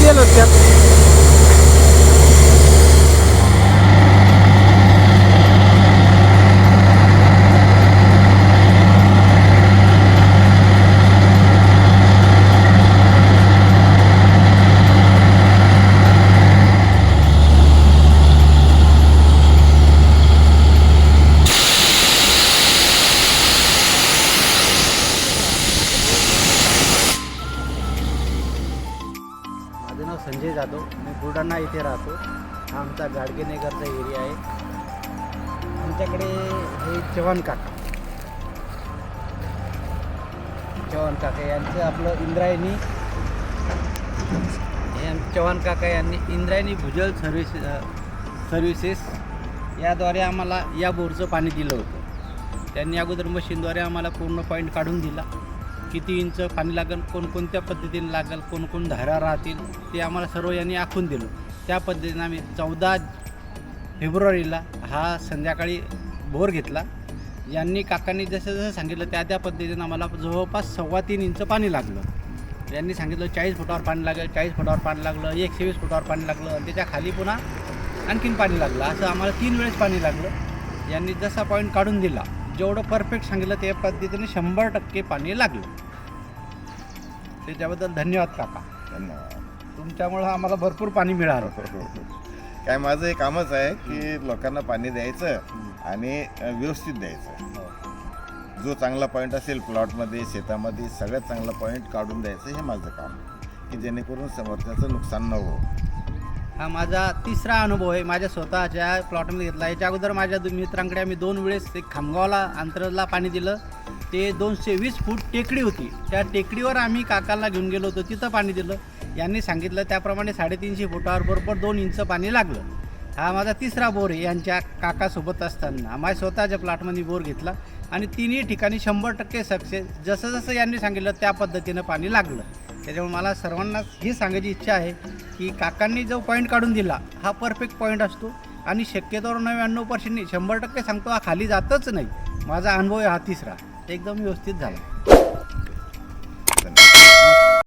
गेलो त्यात. माझं नाव संजय जाधव, मी बुलढाणा इथे राहतो. हा आमचा गाडगेनगरचा एरिया आहे. आमच्याकडे हे चव्हाण काका यांचं आपलं इंद्रायणी चव्हाण काका यांनी इंद्रायणी भूजल सर्व्हिसेस याद्वारे आम्हाला या बोरचं पाणी दिलं होतं. त्यांनी अगोदर मशीनद्वारे आम्हाला पूर्ण पॉईंट काढून दिला. किती इंच पाणी लागेल, कोणकोणत्या पद्धतीने लागेल, कोणकोण धारा राहतील ते आम्हाला सर्व यांनी आखून दिलं. त्या पद्धतीने आम्ही 14 फेब्रुवारीला हा संध्याकाळी बोर घेतला. यांनी काकांनी जसं जसं सांगितलं त्या पद्धतीनं आम्हाला जवळपास 3.25 इंच पाणी लागलं. यांनी सांगितलं 40 फुटावर पाणी लागेल, 40 फुटावर पाणी लागलं, 120 फुटावर पाणी लागलं आणि त्याच्या खाली पुन्हा आणखीन पाणी लागलं. असं आम्हाला 3 वेळेस पाणी लागलं. यांनी जसा पॉईंट काढून दिला, जेवढं परफेक्ट सांगितलं त्या पद्धतीने 100% पाणी लागलं. त्याच्याबद्दल धन्यवाद काका. धन्यवाद. तुमच्यामुळं आम्हाला भरपूर पाणी मिळालं. काय माझं हे कामच आहे की लोकांना पाणी द्यायचं आणि व्यवस्थित द्यायचं. जो चांगला पॉईंट असेल प्लॉटमध्ये, शेतामध्ये सगळ्यात चांगला पॉईंट काढून द्यायचं, हे माझं काम की जेणेकरून समोरच्याचं नुकसान न हो. हा माझा 3रा अनुभव आहे. माझ्या स्वतःच्या प्लॉटमध्ये घेतला. याच्या अगोदर माझ्या मित्रांकडे आम्ही 2 वेळेस एक खामगावला अंतरला पाणी दिलं. ते 220 फूट टेकडी होती. त्या टेकडीवर आम्ही काकाला घेऊन गेलो होतो, तिथं पाणी दिलं. यांनी सांगितलं त्याप्रमाणे 350 फुटावर बरोबर 2 इंच पाणी लागलं. हा माझा 3रा बोर आहे. यांच्या काकासोबत असताना माझ्या स्वतःच्या प्लॉटमध्ये बोर घेतला आणि तिन्ही ठिकाणी 100% सक्सेस. जसं जसं यांनी सांगितलं त्या पद्धतीनं पाणी लागलं. त्याच्यामुळे मला सर्वांना ही सांगायची इच्छा आहे की काकांनी जो पॉईंट काढून दिला हा परफेक्ट पॉईंट असतो आणि शक्यतोवर 99% 100% सांगतो हा खाली जातच नाही. माझा अनुभव आहे हा 3रा एकदम व्यवस्थित झाला.